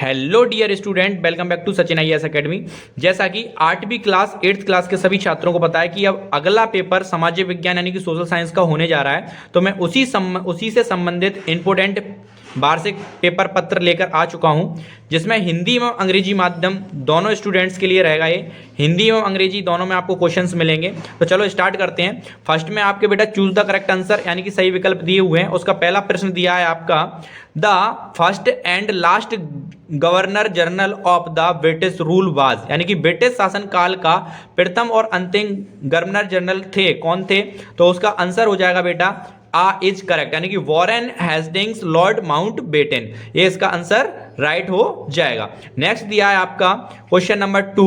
Hello dear student, welcome back to Sachin IAS academy. जैसा कि 8वीं क्लास 8th क्लास के सभी छात्रों को पता है कि अब अगला पेपर सामाजिक विज्ञान यानी कि सोशल साइंस का होने जा रहा है, तो मैं उसी से संबंधित इंपोर्टेंट वार्षिक पेपर पत्र लेकर आ चुका हूं, जिसमें हिंदी एवं अंग्रेजी माध्यम दोनों स्टूडेंट्स के लिए रहेगा। ये हिंदी एवं अंग्रेजी दोनों में आपको क्वेश्चंस मिलेंगे। तो चलो स्टार्ट करते हैं। फर्स्ट में आपके बेटा चूज द करेक्ट आंसर यानी कि सही विकल्प दिए हुए हैं। उसका पहला प्रश्न दिया है आपका, the first and last governor general of the British rule was, यानी कि ब्रिटिश शासन काल का प्रथम और अंतिम गवर्नर जनरल थे, कौन थे? तो उसका आंसर हो जाएगा बेटा इज करेक्ट, यानी कि वॉरेन हेस्टिंग्स लॉर्ड माउंटबेटन। ये इसका आंसर राइट हो जाएगा। नेक्स्ट दिया है आपका question number 2,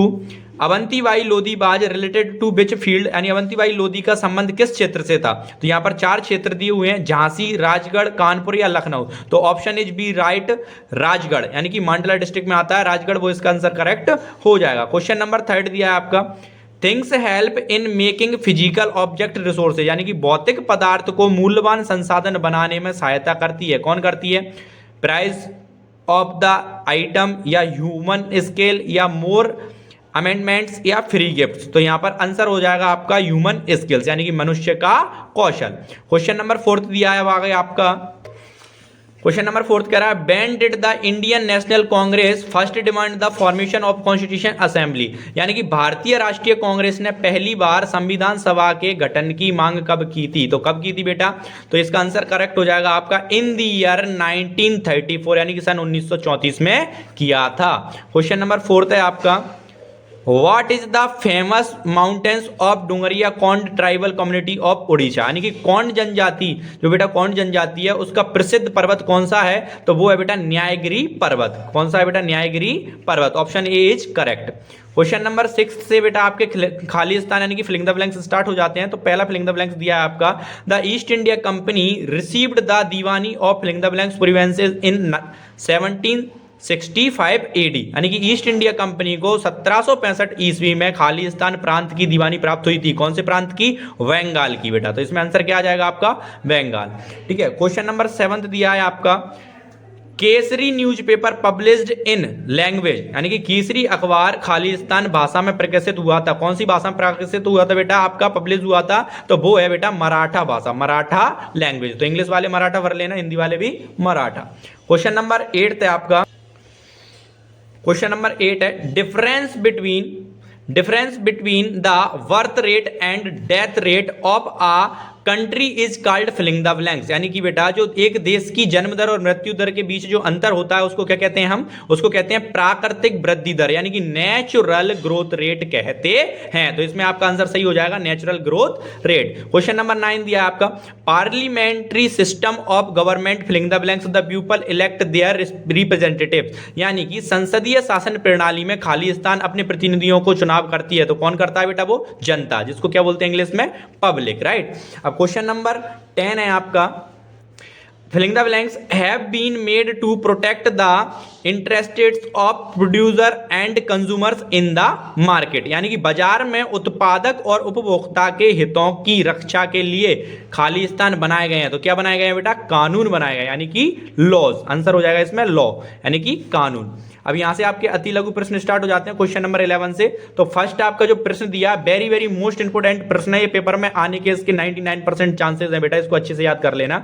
Avantibai Lodhi was related to which field, यानी अवंतीबाई लोधी का संबंध किस क्षेत्र से था? तो यहाँ पर 4 क्षेत्र दिए हुए हैं, झांसी, राजगढ़, कानपुर या लखनऊ। तो option is B right, Rajgarh, यानी कि मांडला डिस्ट्रिक्ट में आता है राजगढ़, वो इसका आंसर करेक्ट हो जाएगा। क्वेश्चन नंबर 3 दिया है आपका, things help in making physical object resources, यानी कि भौतिक पदार्थ को मूल्यवान संसाधन बनाने में सहायता करती है, कौन करती है? प्राइस ऑफ द आइटम या ह्यूमन स्केल या मोर अमेंडमेंट्स या फ्री गिफ्ट्स। तो यहां पर आंसर हो जाएगा आपका ह्यूमन स्किल्स, यानी कि मनुष्य का कौशल। क्वेश्चन नंबर 4 दिया है आगे आपका, क्वेश्चन नंबर 4 कह रहा है, when did the Indian national Congress first demand the formation of constitution assembly, यानी कि भारतीय राष्ट्रीय कांग्रेस ने पहली बार संविधान सभा के गठन की मांग कब की थी? तो कब की थी बेटा? तो इसका आंसर करेक्ट हो जाएगा आपका इन द ईयर 1934, यानी कि सन 1934 में किया था। क्वेश्चन नंबर 4 है आपका, What is the famous mountains of Dungariya Kondh tribal community of Orissa, यानी कि कौंड जनजाति, जो बेटा कौंड जनजाति है उसका प्रसिद्ध पर्वत कौन सा है? तो वो है बेटा न्यायगिरी पर्वत। कौन सा है बेटा? न्यायगिरी पर्वत। Option A is correct. Question number 6 से बेटा आपके खाली स्थान यानी कि फिलिंग द ब्लैंक्स स्टार्ट हो जाते हैं। तो पहला फिलिंग द ब्लैंक्स दिया है आपका, the East India Company received the Diwani of filling the blanks provinces in 1765 AD, यानी कि ईस्ट इंडिया कंपनी को 1765 ईस्वी में खालिस्तान प्रांत की दीवानी प्राप्त हुई थी। कौन से प्रांत की? बंगाल की बेटा। तो इसमें आंसर क्या आ जाएगा आपका? बंगाल। ठीक है। क्वेश्चन नंबर 7 दिया है आपका, Kesari newspaper published in language, यानी कि केसरी अखबार खालिस्तान भाषा में प्रकाशित हुआ था। कौन सी भाषा में प्रकाशित हुआ था बेटा? आपका पब्लिश हुआ था, तो वो है बेटा मराठा भाषा, मराठा लैंग्वेज। तो इंग्लिश वाले मराठा भर लेना, हिंदी वाले भी मराठा। क्वेश्चन नंबर 8 है आपका, क्वेश्चन नंबर 8 है, difference between the birth rate and death rate of a country is called filling the blanks, यानी कि बेटा जो एक देश की जन्म दर और मृत्यु दर के बीच जो अंतर होता है उसको क्या कहते हैं? हम उसको कहते हैं प्राकृतिक वृद्धि दर, यानी कि नेचुरल ग्रोथ रेट कहते हैं। तो इसमें आपका आंसर सही हो जाएगा, natural growth rate. Question number 9 दिया है आपका, parliamentary system of government filling the blanks the people elect their representative, यानी कि संसदीय शासन प्रणाली में खालिस्तान अपने प्रतिनिधियों को चुनाव करती है। तो कौन करता है बेटा? वो जनता, जिसको क्या बोलते हैं इंग्लिश में? Public, right. अब क्वेश्चन नंबर 10 है आपका, filling the blanks have been made to protect the interests of producer and consumers in the market, यानी कि बाजार में उत्पादक और उपभोक्ता के हितों की रक्षा के लिए खालिस्तान बनाए गए हैं। तो क्या बनाए गए हैं बेटा? कानून बनाए गए, यानी कि लॉज। आंसर हो जाएगा इसमें लॉ, यानी कि कानून। अब यहां से आपके अति लघु प्रश्न स्टार्ट हो जाते हैं क्वेश्चन नंबर 11 से। तो फर्स्ट आपका जो प्रश्न दिया, वेरी वेरी मोस्ट इंपोर्टेंट प्रश्न है, ये पेपर में आने के इसके 99% चांसेस हैं बेटा, इसको अच्छे से याद कर लेना।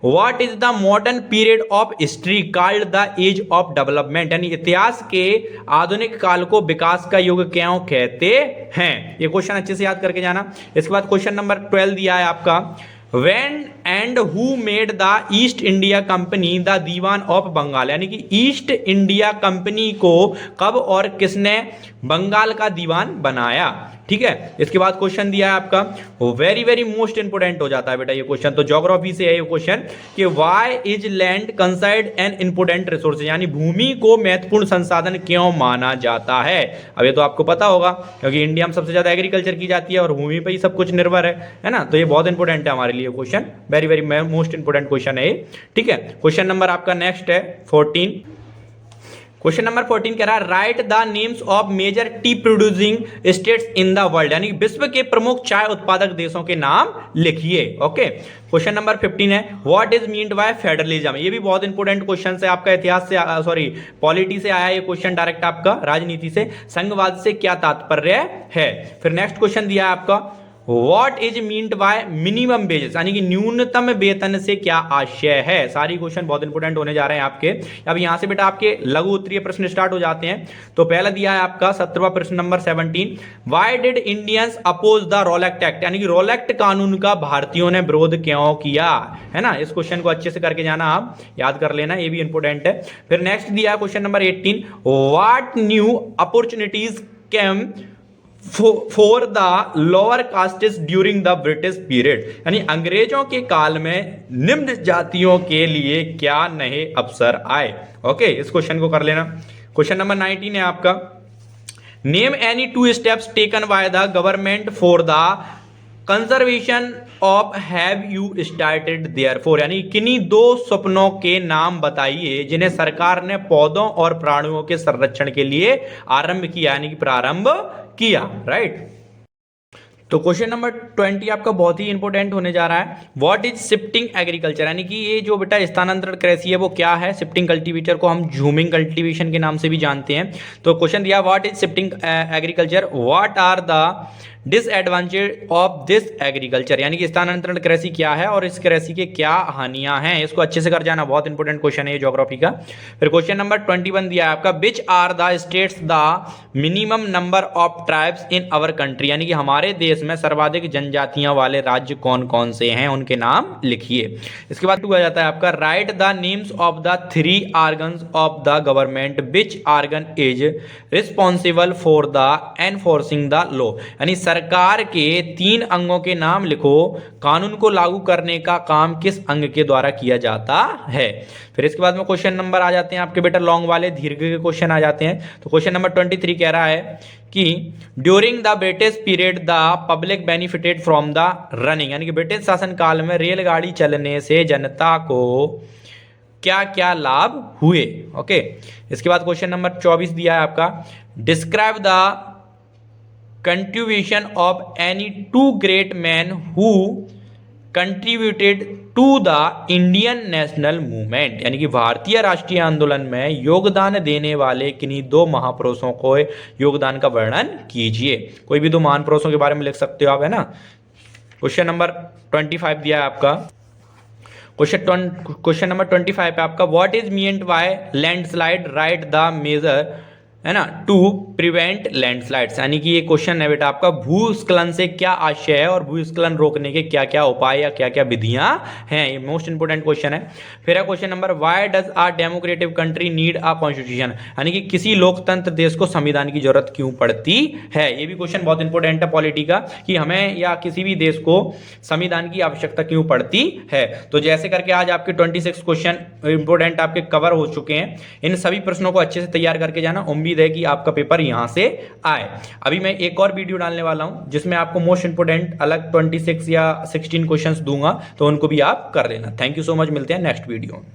What is the modern period of history called the age of development, यानी इतिहास के आधुनिक काल को विकास का युग क्यों कहते हैं? ये क्वेश्चन अच्छे से याद करके जाना। इसके बाद क्वेश्चन नंबर 12 दिया है आपका, When and who made the East India Company the Diwan of Bengal, यानी कि ईस्ट इंडिया कंपनी को कब और किसने बंगाल का दीवान बनाया? ठीक है। इसके बाद क्वेश्चन दिया है आपका, वेरी वेरी मोस्ट इंपोर्टेंट हो जाता है बेटा ये क्वेश्चन, तो ज्योग्राफी से है ये क्वेश्चन, कि why is land considered an important resource, यानी भूमि को महत्वपूर्ण संसाधन क्यों माना जाता है? अब ये तो आपको पता होगा, क्योंकि इंडिया में सबसे ज्यादा एग्रीकल्चर की जाती है और भूमि पर ही सब कुछ निर्भर है ना। तो ये बहुत इंपॉर्टेंट है हमारे लिए question, very very most important question है ये। ठीक है। क्वेश्चन नंबर आपका नेक्स्ट है 14। क्वेश्चन नंबर 14 कह रहा है right the names of major tea producing states in the world, यानी विश्व के प्रमुख चाय उत्पादक देशों के नाम लिखिए। ओके, क्वेश्चन नंबर 15 है what is meant bye federalism. ये भी बहुत इंपॉर्टेंट क्वेश्चन है आपका, इतिहास से सॉरी पॉलिटी से आया ये क्वेश्चन डायरेक्ट आपका, राजनीति से। संघवाद से क्या तात्पर्य है। फिर नेक्स्ट क्वेश्चन दिया है आपका what is meant bye minimum wages, यानी कि न्यूनतम वेतन से क्या आशय है। सारी क्वेश्चन बहुत इंपॉर्टेंट होने जा रहे हैं आपके। अब यहां से बेटा आपके लघु उत्तरीय प्रश्न स्टार्ट हो जाते हैं। तो पहला दिया है आपका 17वां प्रश्न नंबर 17, why did Indians oppose the Rowlatt Act, यानी कि रोलेक्ट कानून का भारतीयों ने विरोध क्यों किया, है ना। इस क्वेश्चन को अच्छे से करके जाना, आप याद कर लेना, ये भी इंपॉर्टेंट है। फिर नेक्स्ट दिया question number 18, what new opportunities came for the lower castes during the British period, यानी अंग्रेजों के काल में निम्न जातियों के लिए क्या नए अवसर आए। ओके, इस क्वेश्चन को कर लेना। क्वेश्चन नंबर 19 है आपका name any 2 steps taken by the government for the conservation of have you started therefore, यानी किन्हीं 2 सपनों के नाम बताइए जिन्हें सरकार ने पौधों और प्राणियों के संरक्षण के लिए आरंभ किया, यानी कि प्रारंभ किया। राइट, तो क्वेश्चन नंबर 20 आपका बहुत ही इंपॉर्टेंट होने जा रहा है व्हाट इज शिफ्टिंग एग्रीकल्चर, यानी कि ये जो बेटा स्थानांतरण कृषि है वो क्या है। शिफ्टिंग कल्टीवेटर को हम झूमिंग कल्टीवेशन के नाम से भी जानते हैं। तो क्वेश्चन दिया what is shifting agriculture, what are the disadvantage of this agriculture, यानी कि स्थानांतरण कृषि क्या है और इस कृषि के क्या हानियां हैं। इसको अच्छे से कर जाना, बहुत इंपॉर्टेंट क्वेश्चन है ये ज्योग्राफी का। फिर क्वेश्चन नंबर 21 दिया है आपका which are the states the minimum number of tribes in our country, यानी कि हमारे देश में सर्वाधिक जनजातियां वाले राज्य कौन कौन से हैं, उनके नाम लिखिए। इसके बाद आ जाता है आपका right the names of the 3 organs of the government which organ is responsible for the enforcing the law, यानी सरकार के 3 अंगों के नाम लिखो, कानून को लागू करने का काम किस अंग के द्वारा किया जाता है। फिर इसके बाद में क्वेश्चन नंबर आ जाते हैं आपके बेटा लॉन्ग वाले, दीर्घ के क्वेश्चन आ जाते हैं। तो क्वेश्चन नंबर 23 कह रहा है कि during the British period the public benefited from the running, यानी कि ब्रिटिश शासन काल में रेलगाड़ी चलने से जनता को क्या क्या लाभ हुए। ओके, इसके बाद क्वेश्चन नंबर 24 दिया है आपका describe the contribution of any 2 great man who contributed to the Indian national movement, यानी कि भारतीय राष्ट्रीय आंदोलन में योगदान देने वाले किन्हीं 2 महापुरुषों को योगदान का वर्णन कीजिए। कोई भी 2 महान पुरुषों के बारे में लिख सकते हो आप, है ना। क्वेश्चन नंबर 25 दिया है आपका क्वेश्चन नंबर 25 पे आपका what is meant by landslide, right the major, है ना, टू प्रिवेंट लैंडस्लाइड्स, यानी कि ये क्वेश्चन है बेटा आपका भूस्खलन से क्या आशय है और भूस्खलन रोकने के क्या क्या उपाय या क्या क्या विधियां हैं। ये मोस्ट इंपोर्टेंट क्वेश्चन है। फिर है question number why does a democratic country need a constitution, यानी कि किसी लोकतंत्र देश को संविधान की जरूरत क्यों पड़ती है। ये भी क्वेश्चन बहुत इंपॉर्टेंट है पॉलिटी का, कि हमें या किसी भी देश को संविधान की आवश्यकता क्यों पड़ती है। तो जैसे करके आज आपके 26 क्वेश्चन इंपॉर्टेंट आपके कवर हो चुके हैं। इन सभी प्रश्नों को अच्छे से तैयार करके जाना, उम्मीद है कि आपका पेपर यहां से आए। अभी मैं एक और वीडियो डालने वाला हूं जिसमें आपको मोस्ट इंपोर्टेंट अलग 26 या 16 क्वेश्चंस दूंगा, तो उनको भी आप कर लेना। थैंक यू सो मच, मिलते हैं नेक्स्ट वीडियो में।